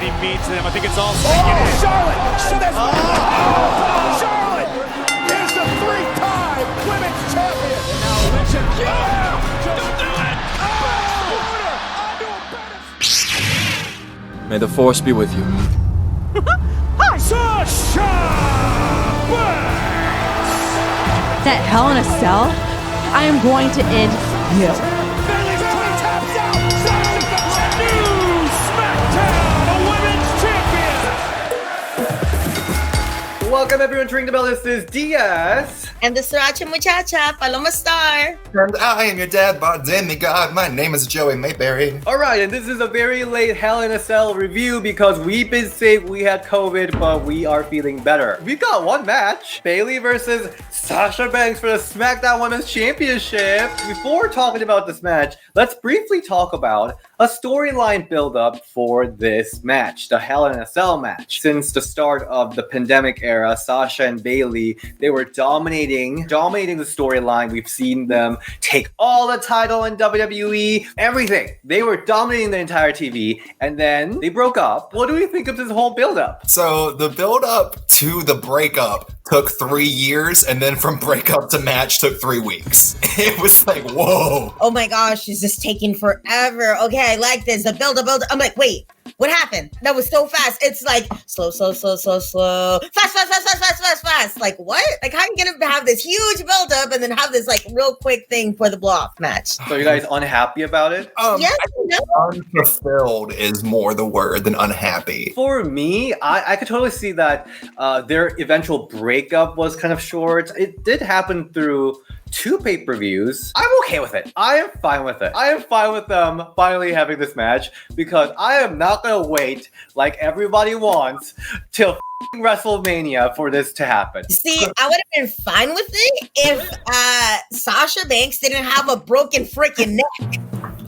he meets them. I think it's all sinking in. Charlotte! Charlotte is the three-time women's champion! And now Richard... Don't do it! May the force be with you. Sasha Banks! That Hell in a Cell? I am going to end you. Bayley's three taps out! Sasha the new SmackDown Women's Champion! Welcome everyone to Ring the Bell. This is Diaz. And the Sriracha Muchacha, Paloma Star. And I am your dad, bod demigod. My name is Joey Mayberry. Alright, and this is a very late Hell in a Cell review because we've been sick, we had COVID, but we are feeling better. We've got one match. Bayley versus Sasha Banks for the SmackDown Women's Championship. Before talking about this match, let's briefly talk about a storyline build-up for this match, the Hell in a Cell match. Since the start of the pandemic era, Sasha and Bayley, they were dominating the storyline. We've seen them take all the title in WWE, everything. They were dominating the entire TV, and then they broke up. What do we think of this whole build-up? So the build-up to the breakup took 3 years, and then from breakup to match took 3 weeks. It was like, whoa. Oh my gosh, this is taking forever. Okay, I like this. The build. I'm like, wait, what happened? That was so fast. It's like slow. Fast. Like, what? Like, how are you gonna have this huge build-up and then have this like real quick thing for the blow-off match? So you guys unhappy about it? Yes, no. Unfulfilled is more the word than unhappy. For me, I could totally see that their eventual breakup was kind of short. It did happen through 2 pay-per-views. I'm okay with it. I am fine with it. I am fine with them finally having this match because I am not gonna wait like everybody wants till WrestleMania for this to happen. See, I would have been fine with it if Sasha Banks didn't have a broken freaking neck.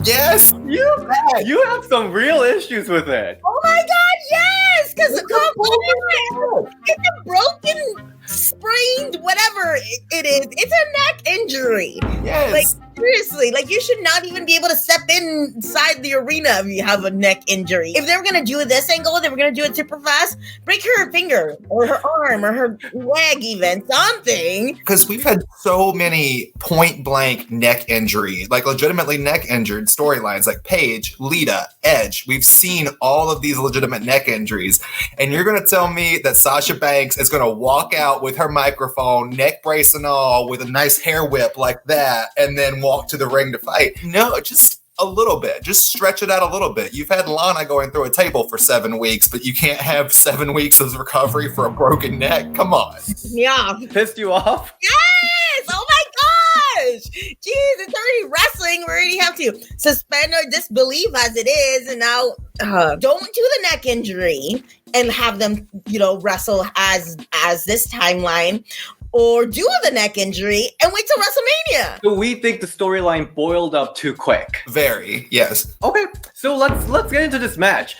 Yes. You have some real issues with it. Oh my god, yes! Because it's a broken, sprained, whatever it is. It's a neck injury. Yes. Like, seriously, like you should not even be able to step inside the arena if you have a neck injury. If they were gonna do this angle, they were gonna do it super fast, break her finger or her arm or her leg, even something. Because we've had so many point blank neck injury, like legitimately neck injured storylines like Paige, Lita, Edge. We've seen all of these legitimate neck injuries. And you're going to tell me that Sasha Banks is going to walk out with her microphone, neck brace and all, with a nice hair whip like that, and then walk to the ring to fight? No, just a little bit. Just stretch it out a little bit. You've had Lana going through a table for 7 weeks, but you can't have 7 weeks of recovery for a broken neck. Come on. Yeah. Pissed you off? Yes! Oh my gosh! Jeez, it's already wrestling. We already have to suspend our disbelief as it is, and now don't do the neck injury and have them, wrestle as this timeline. Or do the neck injury and wait till WrestleMania. So we think the storyline boiled up too quick. Very, yes. Okay, so let's get into this match.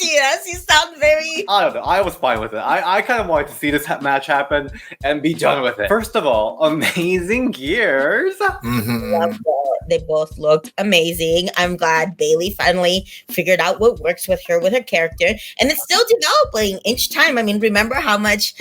Yes, you sound very... I don't know. I was fine with it. I kind of wanted to see this match happen and be done with it. First of all, amazing gears. Mm-hmm. Love that. They both looked amazing. I'm glad Bayley finally figured out what works with her character. And it's still developing each time. I mean, remember how much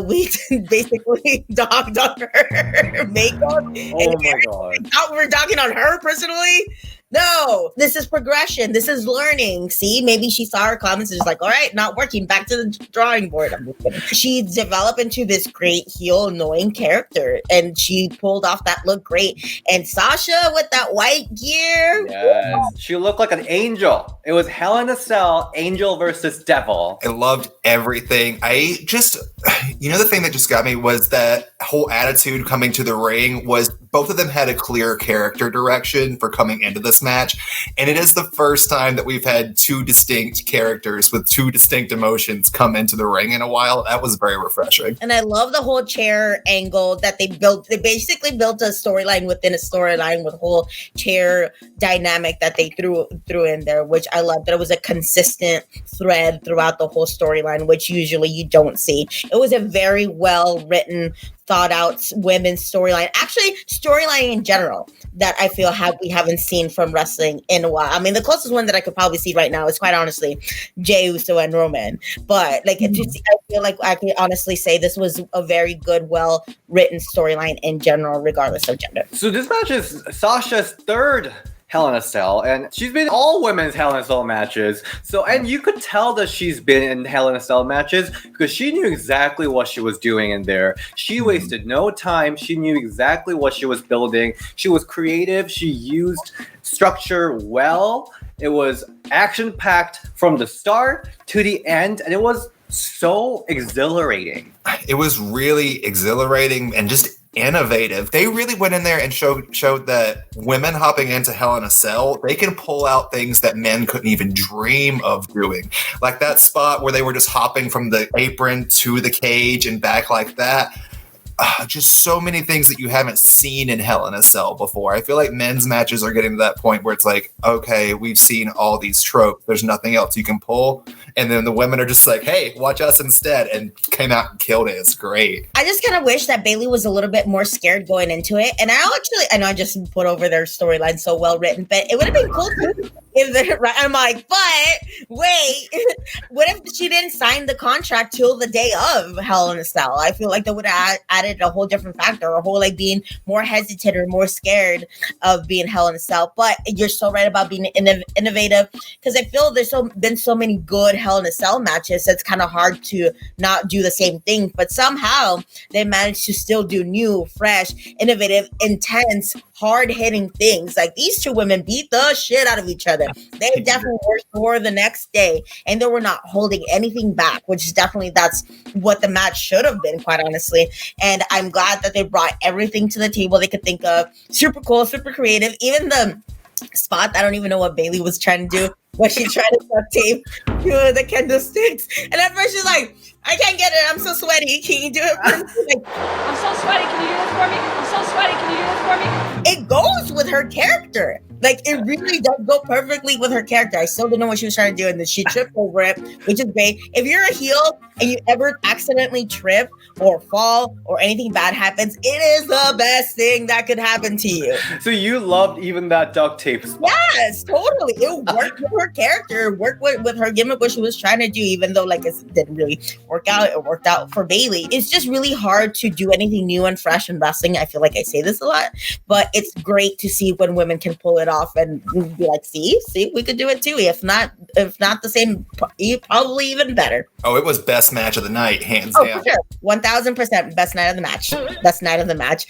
we basically dogged on her makeup? Oh my god. We're dogging on her personally? No, this is progression. This is learning. See, maybe she saw her comments and was like, all right, not working. Back to the drawing board. I'm just kidding. She developed into this great heel annoying character, and she pulled off that look great. And Sasha with that white gear. Yes. She looked like an angel. It was Hell in a Cell, angel versus devil. I loved everything. The thing that just got me was that whole attitude coming to the ring was both of them had a clear character direction for coming into this match. And it is the first time that we've had 2 distinct characters with 2 distinct emotions come into the ring in a while. That was very refreshing. And I love the whole chair angle that they built. They basically built a storyline within a storyline with whole chair dynamic that they threw in there, which I love. That it was a consistent thread throughout the whole storyline, which usually you don't see. It was a very well written, thought out women's storyline. Actually, storyline in general that I feel we haven't seen from wrestling in a while. I mean, the closest one that I could probably see right now is quite honestly Jey Uso and Roman. But like, I feel like I can honestly say this was a very good, well-written storyline in general, regardless of gender. So this match is Sasha's third Hell in a Cell, and she's been in all women's Hell in a Cell matches. So, and you could tell that she's been in Hell in a Cell matches because she knew exactly what she was doing in there. She wasted no time. She knew exactly what she was building. She was creative. She used structure well. It was action-packed from the start to the end, and it was so exhilarating. It was really exhilarating and just innovative. They really went in there and showed that women hopping into Hell in a Cell, they can pull out things that men couldn't even dream of doing. Like that spot where they were just hopping from the apron to the cage and back like that. Just so many things that you haven't seen in Hell in a Cell before. I feel like men's matches are getting to that point where it's like, okay, we've seen all these tropes. There's nothing else you can pull. And then the women are just like, hey, watch us instead, and came out and killed it. It's great. I just kind of wish that Bayley was a little bit more scared going into it. And I know I just put over their storyline so well written, but it would have been cool too. I'm like, but wait, what if she didn't sign the contract till the day of Hell in a Cell? I feel like that would have added a whole different factor, a whole like being more hesitant or more scared of being Hell in a Cell. But you're so right about being innovative, because I feel there's been so many good Hell in a Cell matches. It's kind of hard to not do the same thing, but somehow they managed to still do new, fresh, innovative, intense, hard-hitting things. Like these two women beat the shit out of each other. They definitely were sore the next day, and they were not holding anything back, which is that's what the match should have been, quite honestly. And I'm glad that they brought everything to the table they could think of. Super cool, super creative. Even the spot, I don't even know what Bayley was trying to do, but she tried to duct tape the candlesticks. And at first she's like, I can't get it. I'm so sweaty. Can you do it for me? Like, I'm so sweaty. Can you do this for me? I'm so sweaty. Can you do this for me? It goes with her character. Like, it really does go perfectly with her character. I still didn't know what she was trying to do, and then she tripped over it, which is great. If you're a heel and you ever accidentally trip or fall or anything bad happens, it is the best thing that could happen to you. So you loved even that duct tape spot. Yes, totally. It worked with her character. It worked with her gimmick, what she was trying to do, even though like it didn't really work out. It worked out for Bayley. It's just really hard to do anything new and fresh in wrestling. I feel like I say this a lot, but it's great to see when women can pull it off and be like, see, we could do it too. If not the same, probably even better. Oh, it was best match of the night, hands down. For sure. 1000% best night of the match. Best night of the match.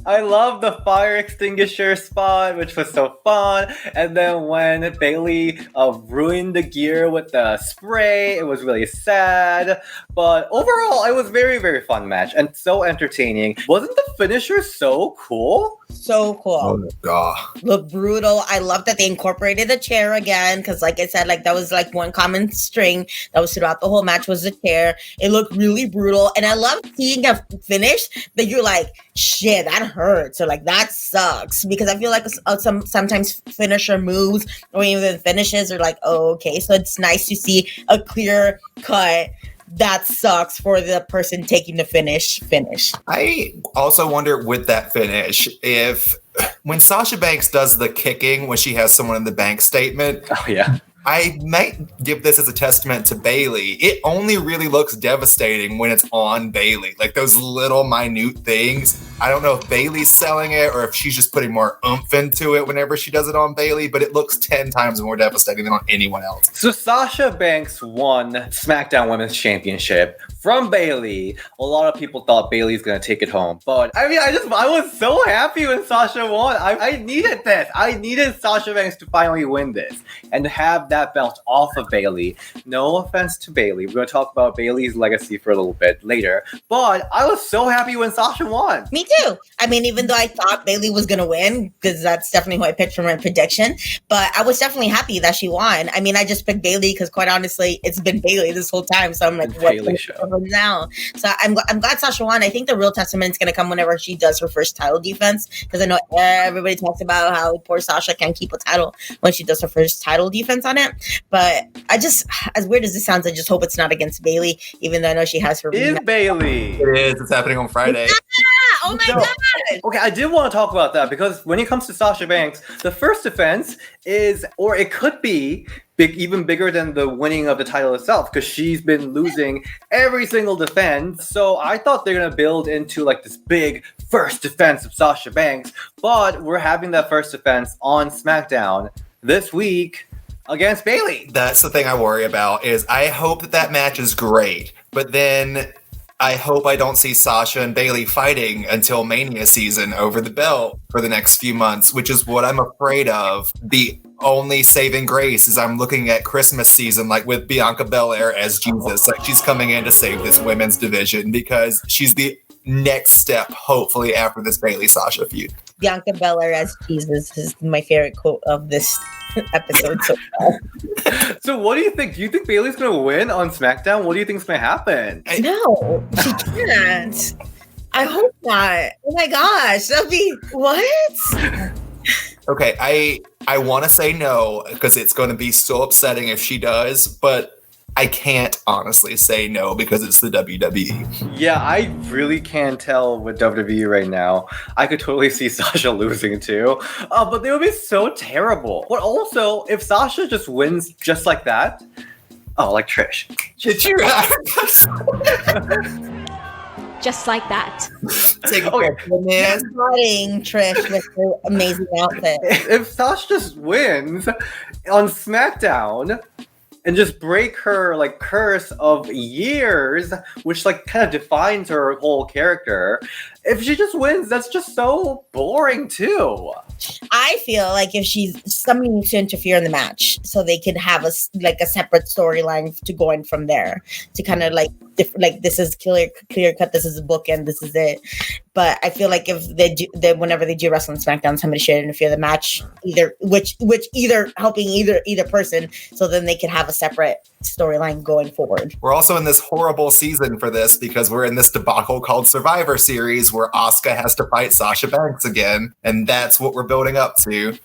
I love the fire extinguisher spot, which was so fun. And then when Bayley ruined the gear with the spray, it was really sad. But overall, it was very, very fun match and so entertaining. Wasn't the finisher so cool? So cool. Oh, God. Look brutal. I love that they incorporated the chair again, because like I said, like that was like one common string that was throughout the whole match was the chair. It looked really brutal, and I love seeing a finish that you're like, shit, that hurts, or like that sucks, because I feel like sometimes finisher moves or even finishes are like, oh, okay, so it's nice to see a clear cut that sucks for the person taking the finish. I also wonder with that finish, if when Sasha Banks does the kicking when she has someone in the bank statement, oh yeah, I might give this as a testament to Bayley. It only really looks devastating when it's on Bayley. Like those little minute things. I don't know if Bayley's selling it or if she's just putting more oomph into it whenever she does it on Bayley, but it looks 10 times more devastating than on anyone else. So Sasha Banks won SmackDown Women's Championship from Bayley. A lot of people thought Bayley's going to take it home. But I mean, I was so happy when Sasha won. I needed this. I needed Sasha Banks to finally win this and to have that belt off of Bayley. No offense to Bayley. We're going to talk about Bayley's legacy for a little bit later. But I was so happy when Sasha won. Me too. I mean, even though I thought Bayley was going to win, because that's definitely who I picked for my prediction, but I was definitely happy that she won. I mean, I just picked Bayley because, quite honestly, it's been Bayley this whole time. So I'm like, what now? So I'm glad Sasha won. I think the real testament is going to come whenever she does her first title defense, because I know everybody talks about how poor Sasha can't keep a title when she does her first title defense on it. But I just, as weird as it sounds, I just hope it's not against Bayley, even though I know she has her. Is Bayley? It is. It's happening on Friday. Oh my God. Okay, I did want to talk about that because when it comes to Sasha Banks, the first defense is, or it could be, even bigger than the winning of the title itself, because she's been losing every single defense. So I thought they're going to build into like this big first defense of Sasha Banks, but we're having that first defense on SmackDown this week against Bayley. That's the thing I worry about, is I hope that match is great, but then I hope I don't see Sasha and Bayley fighting until Mania season over the belt for the next few months, which is what I'm afraid of. The only saving grace is I'm looking at Christmas season, like with Bianca Belair as Jesus. Like, she's coming in to save this women's division because she's the next step, hopefully, after this Bayley-Sasha feud. Bianca Belair as Jesus is my favorite quote of this episode so far. So what do you think? Do you think Bayley's going to win on SmackDown? What do you think is going to happen? No, she can't. I hope not. Oh my gosh, that'd be what? Okay, I want to say no because it's going to be so upsetting if she does, but I can't honestly say no because it's the WWE. Yeah, I really can't tell with WWE right now. I could totally see Sasha losing too. But they would be so terrible. But also, if Sasha just wins just like that, like Trish. Did you? Just like that. Yes. Spotting Trish with her amazing outfit. If Sasha just wins on SmackDown and just break her like curse of years, which like kind of defines her whole character. If she just wins, that's just so boring too. I feel like if somebody needs to interfere in the match so they could have a separate storyline to go in from there to kind of like this is clear cut, this is a book and this is it. But I feel like if whenever they do Wrestling SmackDown, somebody should interfere the match, which helping either person, so then they can have a separate storyline going forward. We're also in this horrible season for this because we're in this debacle called Survivor Series where Asuka has to fight Sasha Banks again, and that's what we're building up to.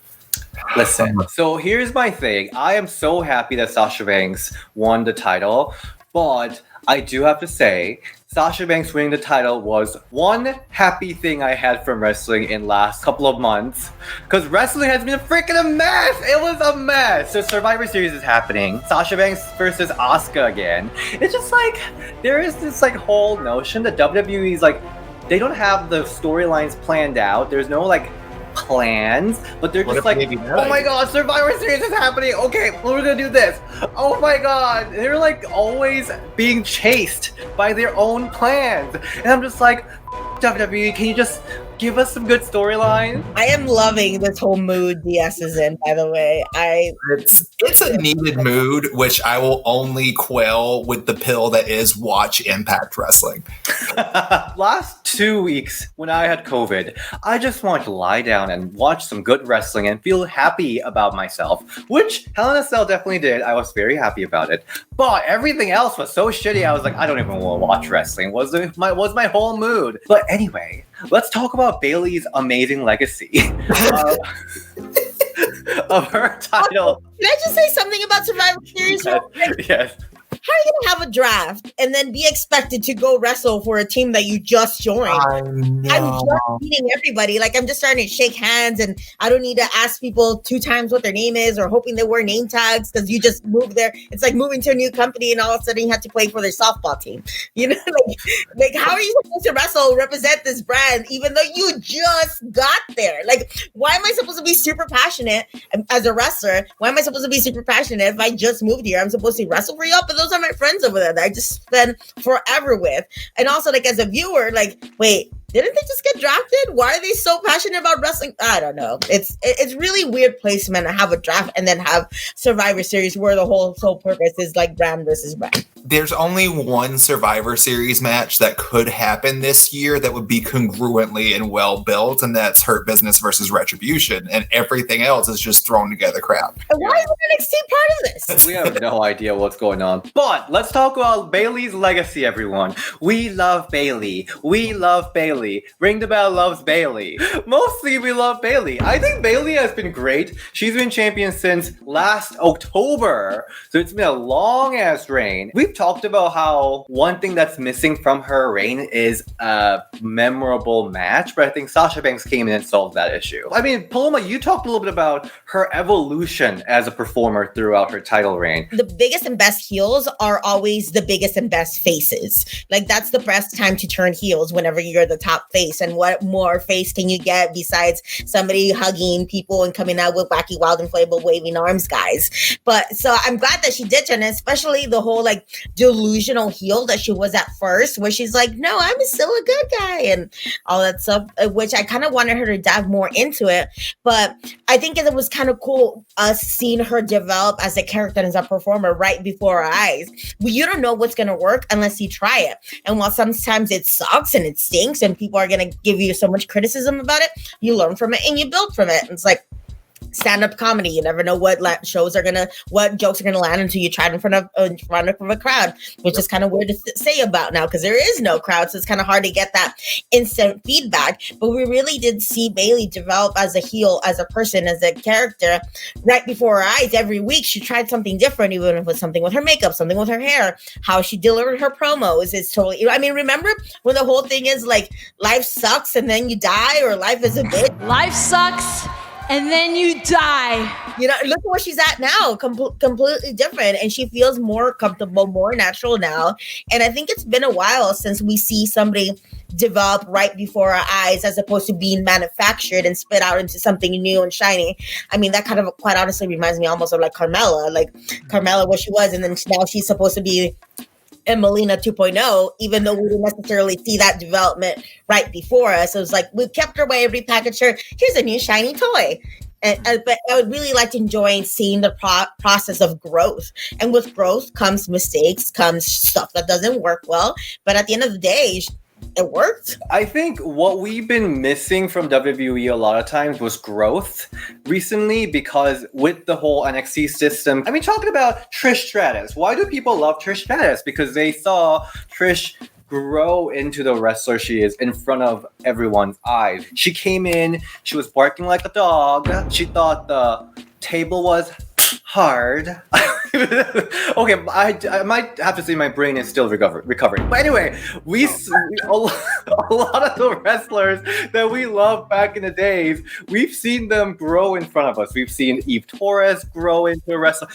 Listen, so here's my thing. I am so happy that Sasha Banks won the title, but I do have to say, Sasha Banks winning the title was one happy thing I had from wrestling in last couple of months. Because wrestling has been a freaking mess! It was a mess! So Survivor Series is happening. Sasha Banks versus Asuka again. It's just like, there is this like whole notion that WWE's like, they don't have the storylines planned out. There's no like plans, but they're just like, oh my god, Survivor Series is happening. Okay, we're gonna do this. Oh my god, they're like always being chased by their own plans, and I'm just like, WWE, can you just give us some good storyline? I am loving this whole mood DS is in, by the way. It's a needed mood, which I will only quell with the pill that is watch Impact Wrestling. Last 2 weeks, when I had COVID, I just wanted to lie down and watch some good wrestling and feel happy about myself, which Hell in a Cell definitely did. I was very happy about it. But everything else was so shitty, I was like, I don't even want to watch wrestling. Was my whole mood. But anyway, let's talk about Bayley's amazing legacy of her title. Can I just say something about Survivor Series? Yes. How are you going to have a draft and then be expected to go wrestle for a team that you just joined? I'm just meeting everybody. Like, I'm just starting to shake hands, and I don't need to ask people 2 times what their name is or hoping they wear name tags because you just moved there. It's like moving to a new company and all of a sudden you have to play for their softball team. You know, like how are you supposed to wrestle, represent this brand, even though you just got there? Like, why am I supposed to be super passionate as a wrestler? Why am I supposed to be super passionate if I just moved here? I'm supposed to wrestle for y'all, but those are my friends over there that I just spend forever with. And also, like, as a viewer, like, wait, didn't they just get drafted? Why are they so passionate about wrestling? I don't know. It's really weird placement to have a draft and then have Survivor Series where the whole sole purpose is like brand versus brand. there's only one Survivor Series match that could happen this year that would be congruently and well built, and that's Hurt Business versus Retribution, and everything else is just thrown together crap. Why is NXT part of this? We have no idea what's going on. But let's talk about Bayley's legacy, everyone. We love Bayley. We love Bayley. Ring the Bell loves Bayley. Mostly we love Bayley. I think Bayley has been great. She's been champion since last October. So it's been a long ass reign. We've talked about how one thing that's missing from her reign is a memorable match, but I think Sasha Banks came in and solved that issue. I mean, Paloma, you talked a little bit about her evolution as a performer throughout her title reign. The biggest and best heels are always the biggest and best faces. Like, that's the best time to turn heels whenever you're the top face. And what more face can you get besides somebody hugging people and coming out with wacky, wild, inflatable, waving arms, guys? But so I'm glad that she did turn, especially the whole like delusional heel that she was at first, where she's like, no, I'm still a good guy and all that stuff, which I kind of wanted her to dive more into it. But I think it was kind of cool us seeing her develop as a character and as a performer right before our eyes. You don't know what's going to work unless you try it. And while sometimes it sucks and it stinks and people are going to give you so much criticism about it, you learn from it and you build from it. And it's like stand-up comedy. You never know what jokes are gonna land until you try it in front of a crowd, which is kind of weird to say about now because there is no crowd, so it's kind of hard to get that instant feedback. But we really did see Bayley develop as a heel, as a person, as a character right before our eyes. Every week she tried something different, even if it was something with her makeup, something with her hair, how she delivered her promos. It's totally, I mean, remember when the whole thing is like life sucks and then you die, or life is a bitch? Life sucks and then you die. You know, look at where she's at now, completely different. And she feels more comfortable, more natural now. And I think it's been a while since we see somebody develop right before our eyes as opposed to being manufactured and spit out into something new and shiny. I mean, that kind of quite honestly reminds me almost of like Carmella, where she was. And then now she's supposed to be Melina 2.0, even though we didn't necessarily see that development right before us. It was like, we kept her away, repackaged her. Here's a new shiny toy. But I would really like to enjoy seeing the process of growth. And with growth comes mistakes, comes stuff that doesn't work well. But at the end of the day, it worked. I think what we've been missing from WWE a lot of times was growth recently, because with the whole NXT system, I mean, talking about Trish Stratus, why do people love Trish Stratus? Because they saw Trish grow into the wrestler she is in front of everyone's eyes. She came in, she was barking like a dog. She thought the table was hard. Okay, I might have to say my brain is still recovering. But anyway, a lot of the wrestlers that we loved back in the days, we've seen them grow in front of us. We've seen Eve Torres grow into a wrestler.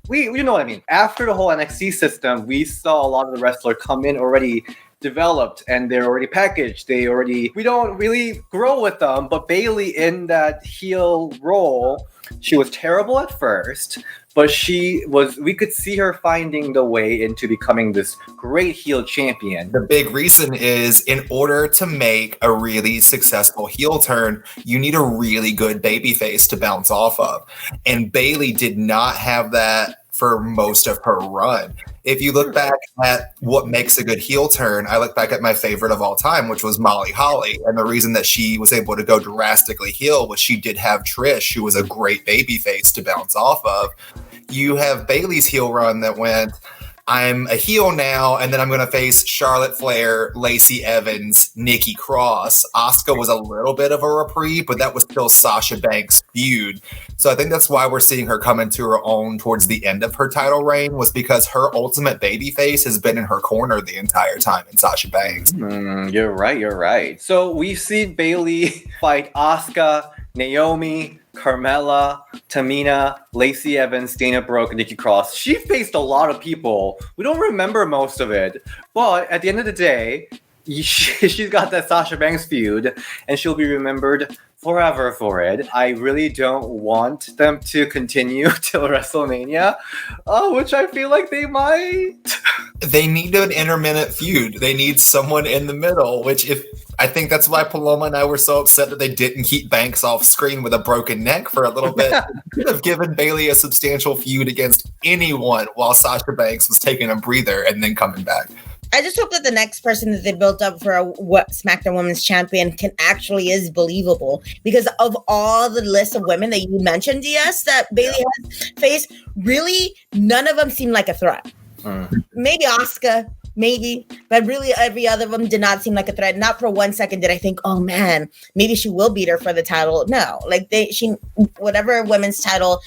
You know what I mean. After the whole NXT system, we saw a lot of the wrestlers come in already developed and they're already packaged. We don't really grow with them. But Bayley, in that heel role, she was terrible at first, but we could see her finding the way into becoming this great heel champion. The big reason is, in order to make a really successful heel turn, you need a really good babyface to bounce off of. And Bayley did not have that for most of her run. If you look back at what makes a good heel turn, I look back at my favorite of all time, which was Molly Holly. And the reason that she was able to go drastically heel was she did have Trish, who was a great babyface to bounce off of. You have Bayley's heel run that went, I'm a heel now, and then I'm going to face Charlotte Flair, Lacey Evans, Nikki Cross. Asuka was a little bit of a reprieve, but that was still Sasha Banks' feud. So I think that's why we're seeing her come into her own towards the end of her title reign, was because her ultimate babyface has been in her corner the entire time in Sasha Banks. You're right. So we've seen Bayley fight Asuka, Naomi, Carmella, Tamina, Lacey Evans, Dana Brooke, Nikki Cross. She faced a lot of people. We don't remember most of it, but at the end of the day, she's got that Sasha Banks feud, and she'll be remembered forever for it. I really don't want them to continue till WrestleMania, which I feel like they might. They need an intermittent feud. They need someone in the middle, I think that's why Paloma and I were so upset that they didn't keep Banks off screen with a broken neck for a little bit. Could have given Bayley a substantial feud against anyone while Sasha Banks was taking a breather and then coming back. I just hope that the next person that they built up for a SmackDown Women's Champion actually is believable. Because of all the list of women that you mentioned, DS, that Bayley has faced, really none of them seem like a threat. Maybe Asuka, maybe, but really every other of them did not seem like a threat. Not for 1 second did I think, oh man, maybe she will beat her for the title. No, like whatever women's title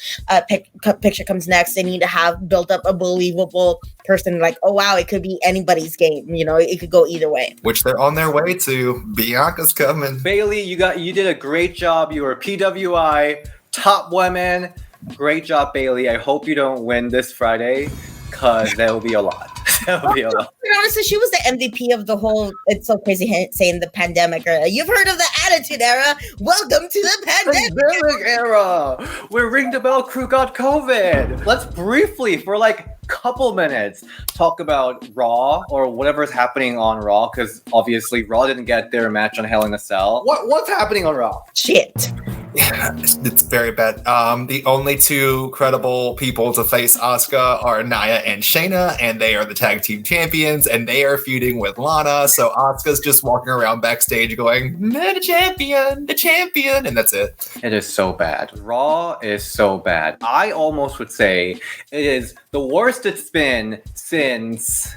picture comes next, they need to have built up a believable person. Like, oh wow, it could be anybody's game. You know, it could go either way. Which they're on their way to. Bianca's coming. Bayley, you did a great job. You were PWI top women. Great job, Bayley. I hope you don't win this Friday, because that will be a lot. Honestly, she was the MVP of the whole, it's so crazy saying the pandemic era. You've heard of the Attitude Era. Welcome to the pandemic era, where Ring the Bell crew got COVID. Let's briefly, for like a couple minutes, talk about Raw or whatever's happening on Raw, because obviously Raw didn't get their match on Hell in a Cell. What's happening on Raw? Shit. Yeah, it's very bad. The only two credible people to face Asuka are Nia and Shayna, and they are the tag team champions, and they are feuding with Lana. So Asuka's just walking around backstage going, the champion, and that's it. It is so bad. Raw is so bad. I almost would say it is the worst it's been since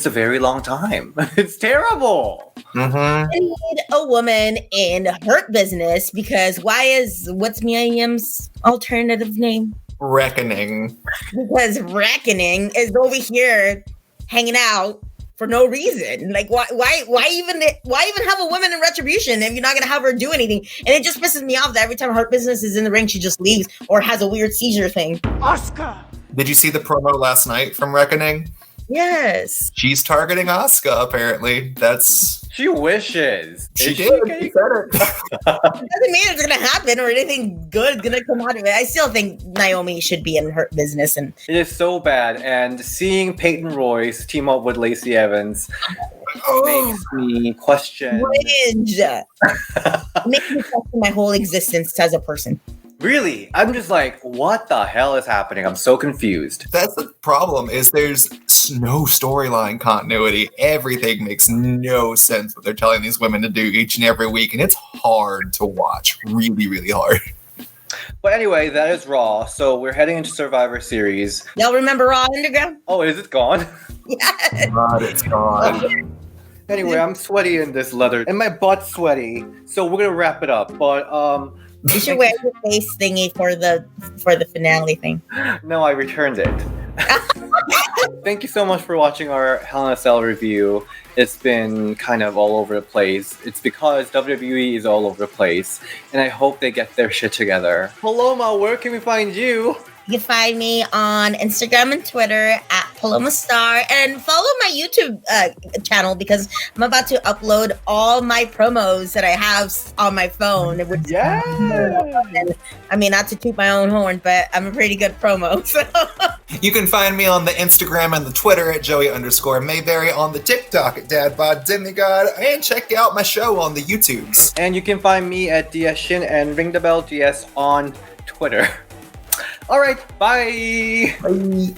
a very long time. It's terrible. I need a woman in Hurt Business, because what's Mia Yim's alternative name? Reckoning. Because Reckoning is over here hanging out for no reason. Like, why even have a woman in Retribution if you're not gonna have her do anything? And it just pisses me off that every time Hurt Business is in the ring, she just leaves or has a weird seizure thing. Asuka! Did you see the promo last night from Reckoning? Yes. She's targeting Asuka, apparently. She wishes. She did. She said it. Doesn't mean it's gonna happen or anything good gonna come out of it. I still think Naomi should be in Hurt Business, and it is so bad. And seeing Peyton Royce team up with Lacey Evans makes me question. Cringe. Makes me question my whole existence as a person. Really? I'm just like, what the hell is happening? I'm so confused. That's the problem, is there's no storyline continuity. Everything makes no sense what they're telling these women to do each and every week, and it's hard to watch. Really, really hard. But anyway, that is Raw. So we're heading into Survivor Series. Y'all remember Raw Underground? Oh, is it gone? Yes. God, it's gone. Anyway, I'm sweaty in this leather, and my butt's sweaty. So we're gonna wrap it up. But you should wear your face thingy for the finale thing. No, I returned it. Thank you so much for watching our Hell in a Cell review. It's been kind of all over the place. It's because WWE is all over the place, and I hope they get their shit together. Paloma, where can we find you? You can find me on Instagram and Twitter at Paloma Star, and follow my YouTube channel, because I'm about to upload all my promos that I have on my phone. Yeah. I mean, not to toot my own horn, but I'm a pretty good promo. So. You can find me on the Instagram and the Twitter at Joey_Mayberry, on the TikTok at DadBod Demigod, and check out my show on the YouTubes. And you can find me at DS Shin and Ring the Bell DS on Twitter. All right, bye. Bye.